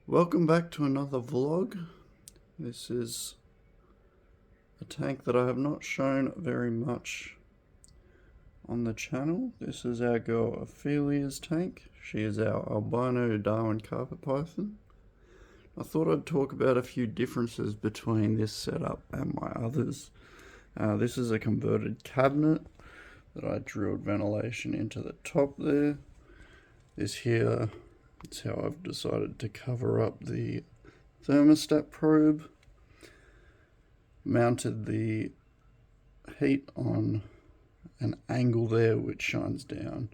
Welcome back to another vlog. This is a tank that I have not shown very much on the channel. This is our girl Ophelia's tank. She is our albino Darwin carpet python. I thought I'd talk about a few differences between this setup and my others. This is a converted cabinet that I drilled ventilation into the top there. This here is how I've decided to cover up the thermostat probe. Mounted the heat on an angle there which shines down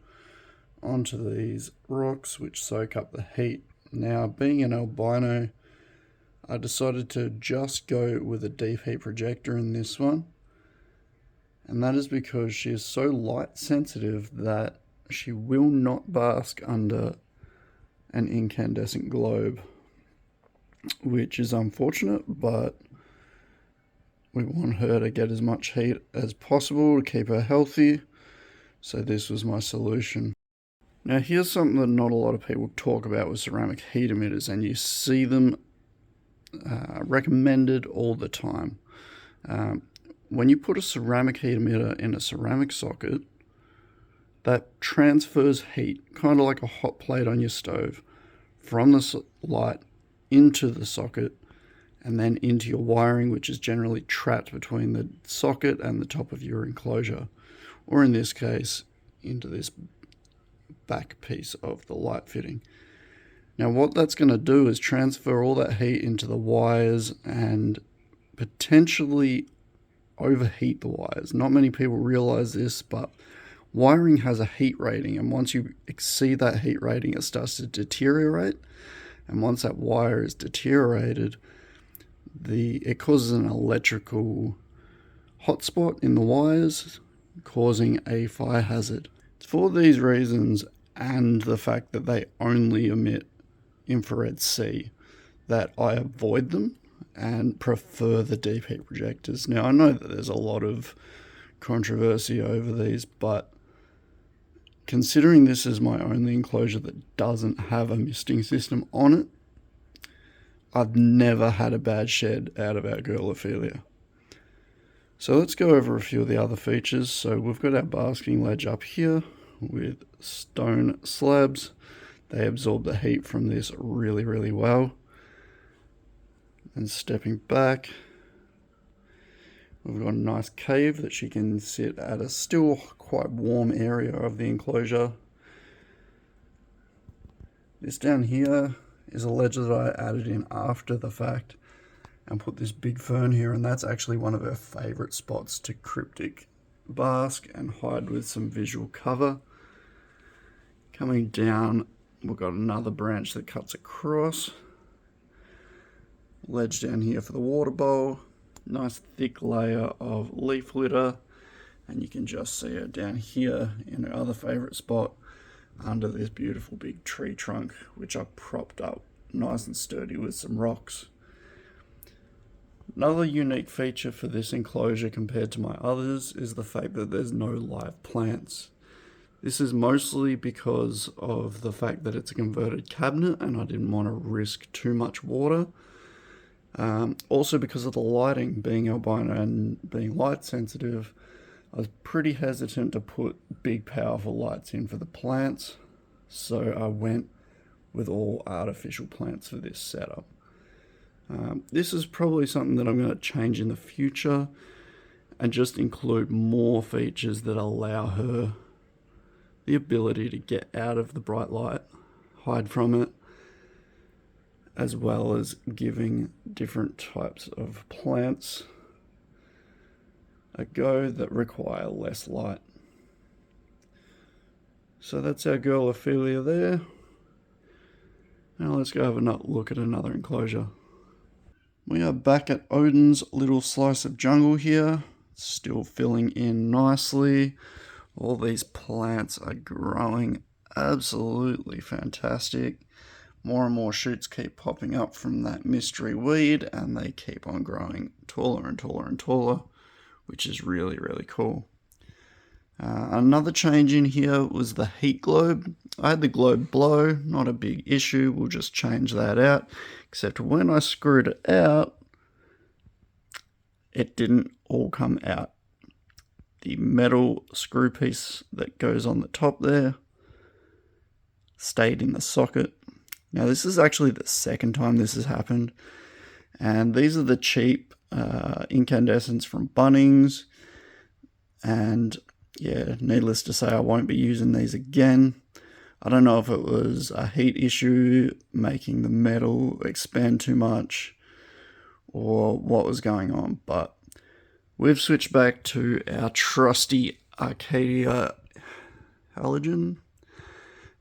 onto these rocks which soak up the heat. Now, being an albino, I decided to just go with a deep heat projector in this one, and that is because she is so light sensitive that she will not bask under an incandescent globe, which is unfortunate, but we want her to get as much heat as possible to keep her healthy, so this was my solution. Now here's something that not a lot of people talk about with ceramic heat emitters, and you see them recommended all the time. When you put a ceramic heat emitter in a ceramic socket, that transfers heat, kind of like a hot plate on your stove, from the light into the socket and then into your wiring, which is generally trapped between the socket and the top of your enclosure, or in this case, into this back piece of the light fitting. Now what that's going to do is transfer all that heat into the wires and potentially overheat the wires. Not many people realize this, but wiring has a heat rating, and once you exceed that heat rating, it starts to deteriorate. And once that wire is deteriorated, it causes an electrical hotspot in the wires, causing a fire hazard. It's for these reasons, and the fact that they only emit infrared C, that I avoid them and prefer the deep heat projectors. Now, I know that there's a lot of controversy over these, but considering this is my only enclosure that doesn't have a misting system on it, I've never had a bad shed out of our girl Ophelia. So let's go over a few of the other features. So we've got our basking ledge up here with stone slabs. They absorb the heat from this really, really well. And stepping back, we've got a nice cave that she can sit at a still quite warm area of the enclosure. This down here is a ledge that I added in after the fact and put this big fern here, and that's actually one of her favorite spots to cryptic bask and hide with some visual cover. Coming down, we've got another branch that cuts across. Ledge down here for the water bowl. Nice thick layer of leaf litter, and you can just see her down here in her other favorite spot under this beautiful big tree trunk, which I propped up nice and sturdy with some rocks. Another unique feature for this enclosure compared to my others is the fact that there's no live plants. This is mostly because of the fact that it's a converted cabinet and I didn't want to risk too much water. Also because of the lighting, being albino and being light sensitive, I was pretty hesitant to put big powerful lights in for the plants, so I went with all artificial plants for this setup. This is probably something that I'm going to change in the future and just include more features that allow her the ability to get out of the bright light, hide from it, as well as giving different types of plants a go that require less light. So that's our girl Ophelia there. Now let's go have a look at another enclosure. We are back at Odin's little slice of jungle here, still filling in nicely. All these plants are growing absolutely fantastic. More and more shoots keep popping up from that mystery weed, and they keep on growing taller and taller and taller, which is really, really cool. Another change in here was the heat globe. I had the globe blow, not a big issue, we'll just change that out, except when I screwed it out, it didn't all come out. The metal screw piece that goes on the top there stayed in the socket. Now this is actually the second time this has happened, and these are the cheap incandescents from Bunnings, and yeah, needless to say I won't be using these again. I don't know if it was a heat issue making the metal expand too much or what was going on, but we've switched back to our trusty Arcadia halogen,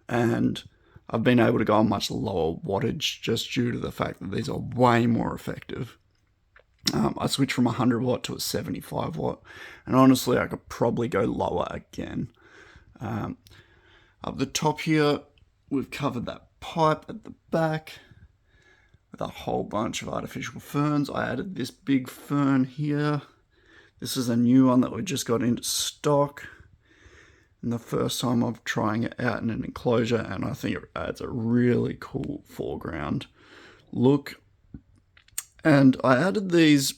and I've been able to go on much lower wattage just due to the fact that these are way more effective. I switched from 100 watt to a 75 watt, and honestly I could probably go lower again. Up the top here, we've covered that pipe at the back with a whole bunch of artificial ferns. I added this big fern here. This is a new one that we just got into stock, and the first time I'm trying it out in an enclosure, and I think it adds a really cool foreground look. And I added these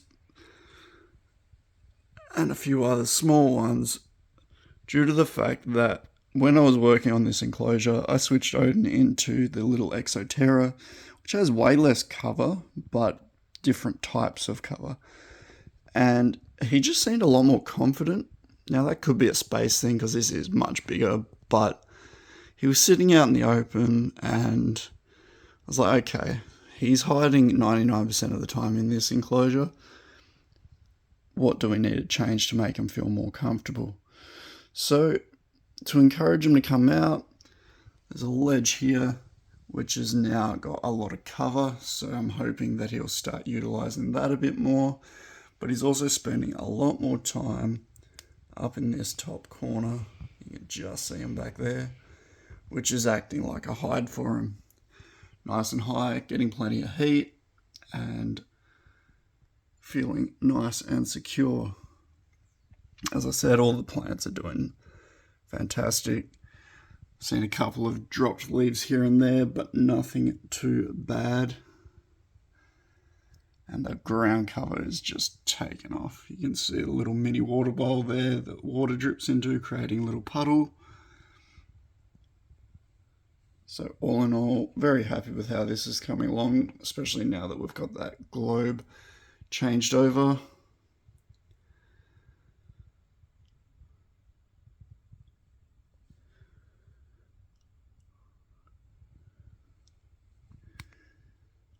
and a few other small ones due to the fact that when I was working on this enclosure, I switched Odin into the little Exoterra, which has way less cover, but different types of cover. And he just seemed a lot more confident. Now that could be a space thing because this is much bigger, but he was sitting out in the open and I was like, okay, he's hiding 99% of the time in this enclosure. What do we need to change to make him feel more comfortable? So to encourage him to come out, there's a ledge here which has now got a lot of cover, so I'm hoping that he'll start utilizing that a bit more. But he's also spending a lot more time up in this top corner. You can just see him back there, which is acting like a hide for him. Nice and high, getting plenty of heat, and feeling nice and secure. As I said, all the plants are doing fantastic. Seen a couple of dropped leaves here and there, but nothing too bad. And the ground cover is just taken off. You can see a little mini water bowl there that water drips into, creating a little puddle. So all in all, very happy with how this is coming along, especially now that we've got that globe changed over.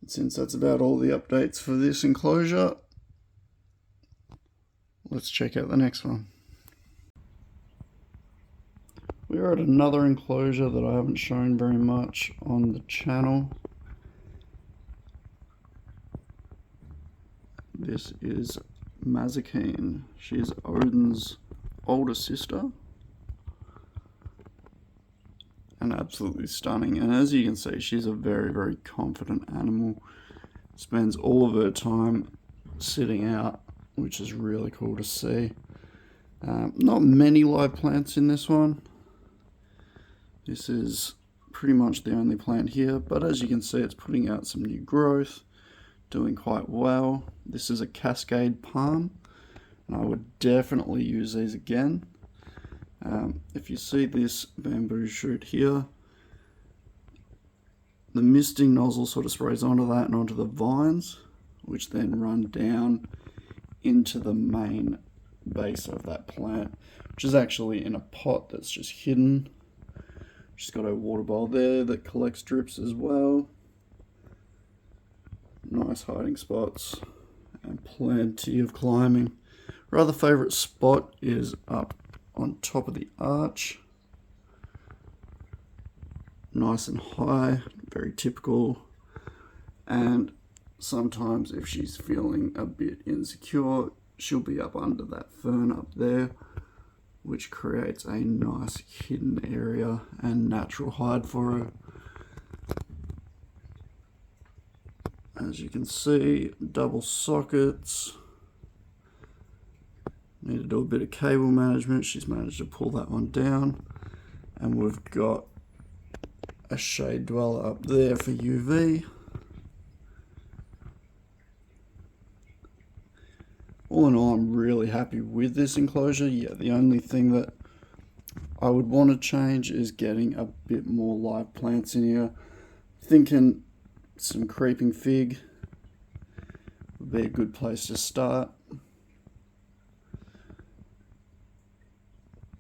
And since that's about all the updates for this enclosure, let's check out the next one. We're at another enclosure that I haven't shown very much on the channel. This is Mazikeen. She's Odin's older sister. And absolutely stunning. And as you can see, she's a very, very confident animal. Spends all of her time sitting out, which is really cool to see. Not many live plants in this one. This is pretty much the only plant here, but as you can see, it's putting out some new growth, doing quite well. This is a cascade palm, and I would definitely use these again. If you see this bamboo shoot here, the misting nozzle sort of sprays onto that and onto the vines, which then run down into the main base of that plant, which is actually in a pot that's just hidden. She's got a water bowl there that collects drips as well. Nice hiding spots and plenty of climbing. Her other favourite spot is up on top of the arch. Nice and high, very typical. And sometimes if she's feeling a bit insecure, she'll be up under that fern up there, which creates a nice hidden area and natural hide for her. As you can see, double sockets. Need to do a bit of cable management. She's managed to pull that one down. And we've got a shade dweller up there for UV. All in all, I'm really happy with this enclosure. Yeah, the only thing that I would want to change is getting a bit more live plants in here. Thinking some creeping fig would be a good place to start.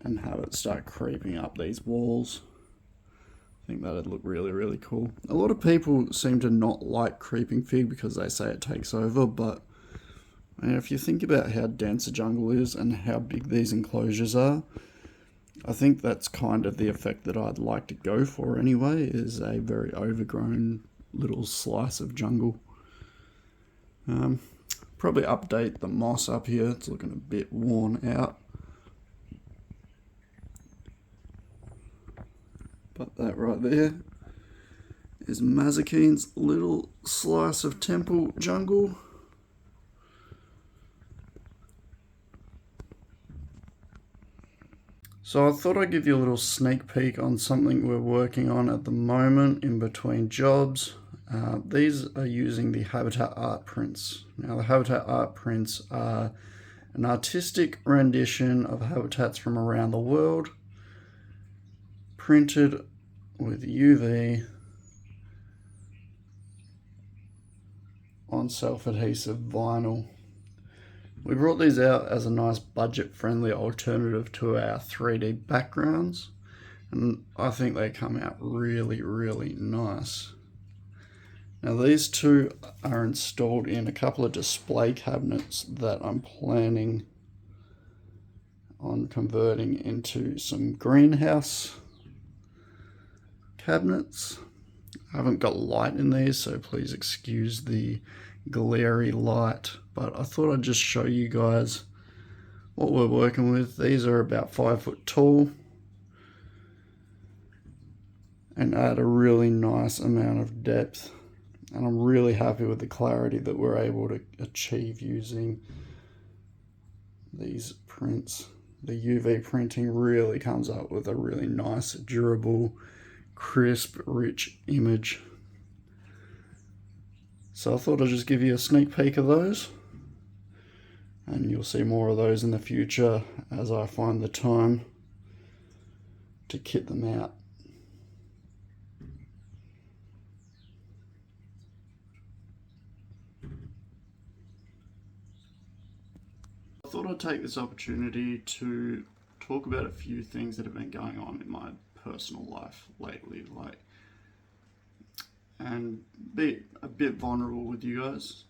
And have it start creeping up these walls. I think that'd look really, really cool. A lot of people seem to not like creeping fig because they say it takes over, but if you think about how dense a jungle is and how big these enclosures are, I think that's kind of the effect that I'd like to go for anyway, is a very overgrown little slice of jungle. Probably update the moss up here. It's looking a bit worn out. But that right there is Mazakine's little slice of temple jungle. So I thought I'd give you a little sneak peek on something we're working on at the moment in between jobs. These are using the Habitat art prints. Now the Habitat art prints are an artistic rendition of habitats from around the world, printed with UV on self-adhesive vinyl. We brought these out as a nice budget-friendly alternative to our 3D backgrounds, and I think they come out really, really nice. Now these two are installed in a couple of display cabinets that I'm planning on converting into some greenhouse cabinets. I haven't got light in these, so please excuse the glary light, but I thought I'd just show you guys what we're working with. These are about 5 foot tall and add a really nice amount of depth, and I'm really happy with the clarity that we're able to achieve using these prints. The UV printing really comes up with a really nice, durable, crisp, rich image. So I thought I'd just give you a sneak peek of those, and you'll see more of those in the future as I find the time to kit them out. I thought I'd take this opportunity to talk about a few things that have been going on in my personal life lately, and be a bit vulnerable with you guys.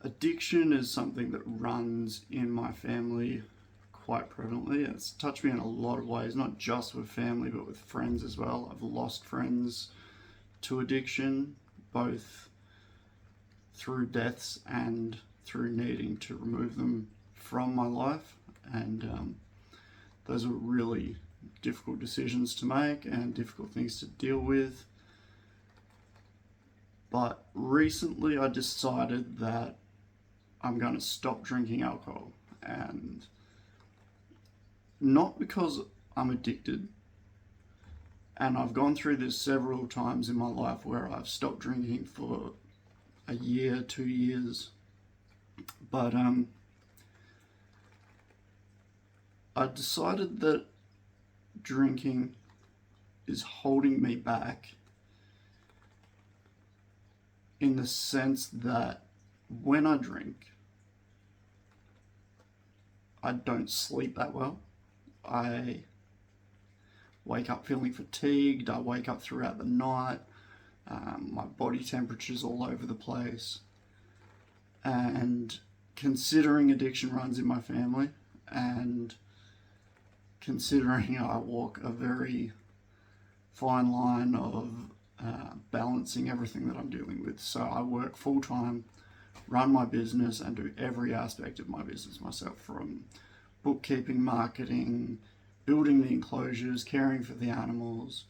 Addiction is something that runs in my family quite prevalently. It's touched me in a lot of ways, not just with family, but with friends as well. I've lost friends to addiction, both through deaths and through needing to remove them from my life. And those were really difficult decisions to make and difficult things to deal with. But recently I decided that I'm going to stop drinking alcohol, and not because I'm addicted, and I've gone through this several times in my life where I've stopped drinking for a year, 2 years, but I decided that drinking is holding me back in the sense that when I drink, I don't sleep that well. I wake up feeling fatigued. I wake up throughout the night. My body temperature's all over the place. And considering addiction runs in my family, and considering I walk a very fine line of balancing everything that I'm dealing with. So I work full time, run my business, and do every aspect of my business myself, from bookkeeping, marketing, building the enclosures, caring for the animals,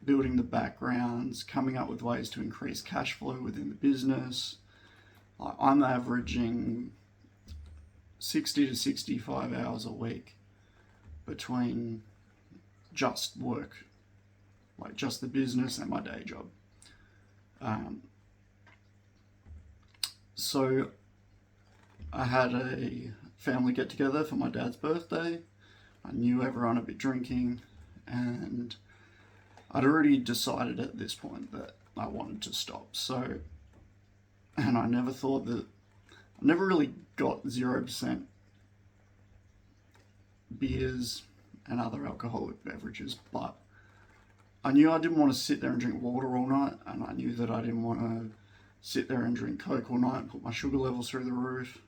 building the backgrounds, coming up with ways to increase cash flow within the business. I'm averaging 60 to 65 hours a week between just work, like just the business and my day job. So I had a family get together for my dad's birthday. I knew everyone would be drinking, and I'd already decided at this point that I wanted to stop. So, and I never thought that, I never really got 0% beers and other alcoholic beverages, but I knew I didn't want to sit there and drink water all night, and I knew that I didn't want to sit there and drink Coke all night and put my sugar levels through the roof.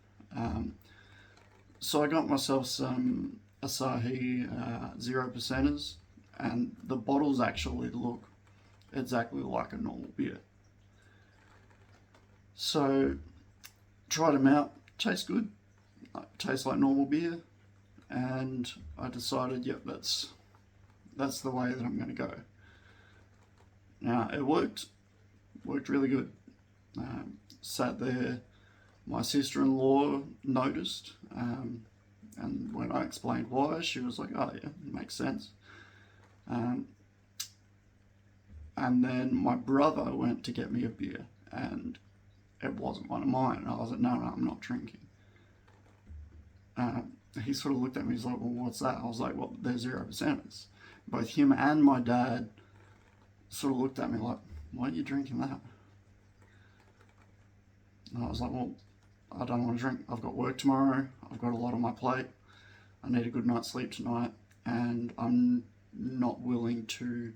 So I got myself some Asahi 0%ers, and the bottles actually look exactly like a normal beer. So tried them out, tastes good, tastes like normal beer, and I decided, yep, that's the way that I'm going to go. Now it worked really good. Sat there, my sister-in-law noticed, and when I explained why, she was like, oh yeah, makes sense. And then my brother went to get me a beer, and it wasn't one of mine. I was like, no, I'm not drinking. He sort of looked at me, he's like, well, what's that? I was like, well, they're 0%ers. Both him and my dad sort of looked at me like, why are you drinking that? And I was like, well, I don't want to drink. I've got work tomorrow. I've got a lot on my plate. I need a good night's sleep tonight, and I'm not willing to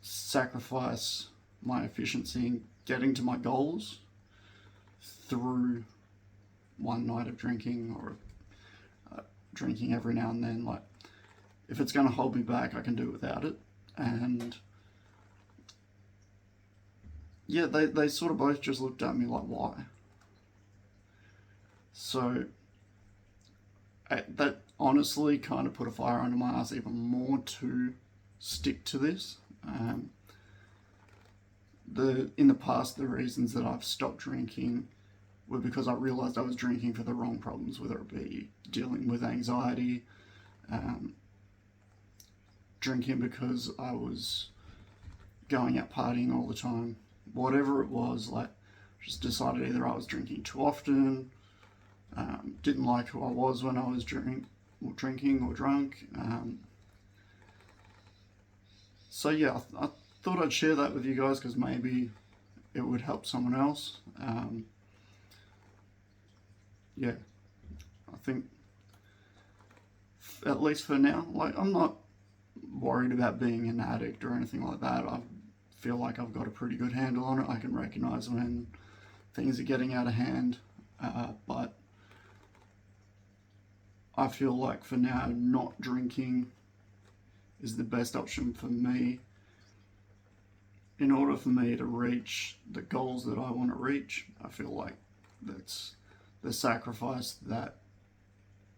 sacrifice my efficiency in getting to my goals through one night of drinking, or drinking every now and then. Like, if it's going to hold me back, I can do without it. And yeah, they sort of both just looked at me like, why? So that honestly kind of put a fire under my ass even more to stick to this. In the past, the reasons that I've stopped drinking were because I realised I was drinking for the wrong problems, whether it be dealing with anxiety, drinking because I was going out partying all the time, whatever it was. Like, just decided either I was drinking too often, didn't like who I was when I was drinking or drunk. So yeah, I thought I'd share that with you guys because maybe it would help someone else. Yeah, I think at least for now, like, I'm not worried about being an addict or anything like that. I feel like I've got a pretty good handle on it. I can recognize when things are getting out of hand, but I feel like for now, not drinking is the best option for me in order for me to reach the goals that I want to reach. I feel like that's the sacrifice that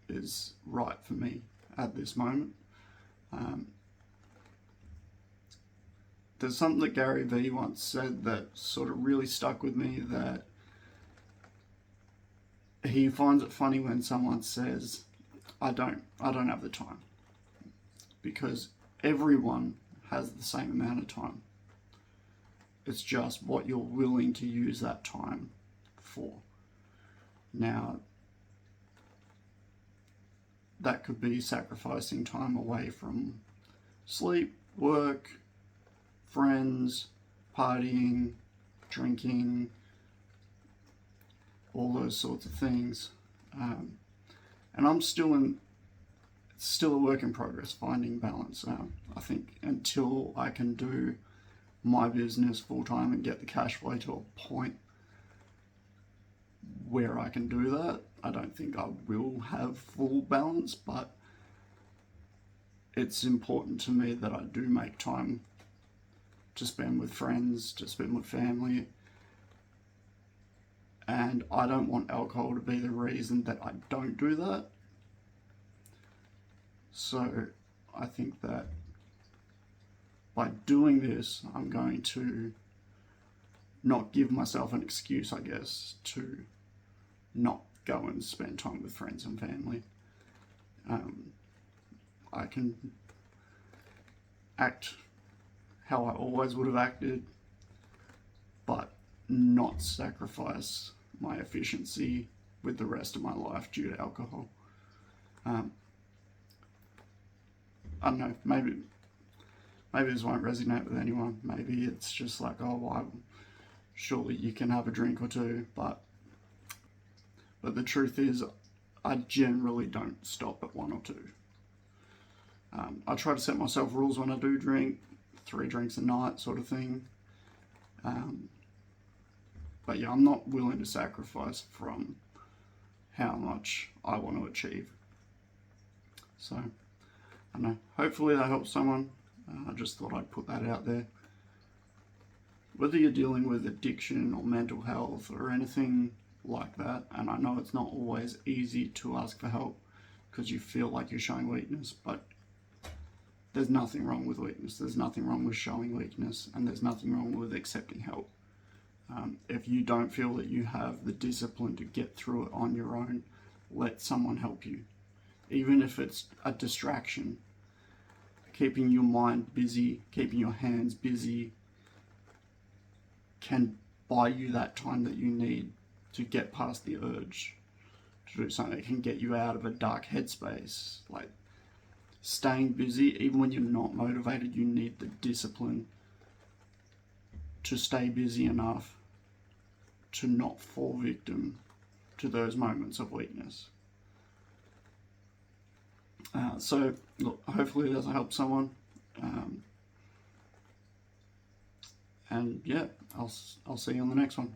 is right for me at this moment. There's something that Gary Vee once said that sort of really stuck with me, that he finds it funny when someone says, I don't have the time, because everyone has the same amount of time. It's just what you're willing to use that time for. Now, that could be sacrificing time away from sleep, work, friends, partying, drinking, all those sorts of things. And I'm still a work in progress, finding balance. I think until I can do my business full time and get the cash flow to a point where I can do that, I don't think I will have full balance, but it's important to me that I do make time to spend with friends, to spend with family, and I don't want alcohol to be the reason that I don't do that. So I think that by doing this, I'm going to not give myself an excuse, I guess, to not go and spend time with friends and family. I can act how I always would have acted, but not sacrifice my efficiency with the rest of my life due to alcohol. I don't know, maybe this won't resonate with anyone. Maybe it's just like, oh, well, surely you can have a drink or two, but the truth is, I generally don't stop at one or two. I try to set myself rules when I do drink, 3 drinks a night sort of thing. But yeah, I'm not willing to sacrifice from how much I want to achieve. So, I don't know, hopefully that helps someone. I just thought I'd put that out there. Whether you're dealing with addiction or mental health or anything like that, and I know it's not always easy to ask for help because you feel like you're showing weakness, but there's nothing wrong with weakness. There's nothing wrong with showing weakness, and there's nothing wrong with accepting help. If you don't feel that you have the discipline to get through it on your own, let someone help you. Even if it's a distraction, keeping your mind busy, keeping your hands busy can buy you that time that you need to get past the urge to do something that can get you out of a dark headspace. Like, staying busy, even when you're not motivated, you need the discipline to stay busy enough to not fall victim to those moments of weakness. So, look, hopefully it doesn't help someone. And yeah, I'll see you on the next one.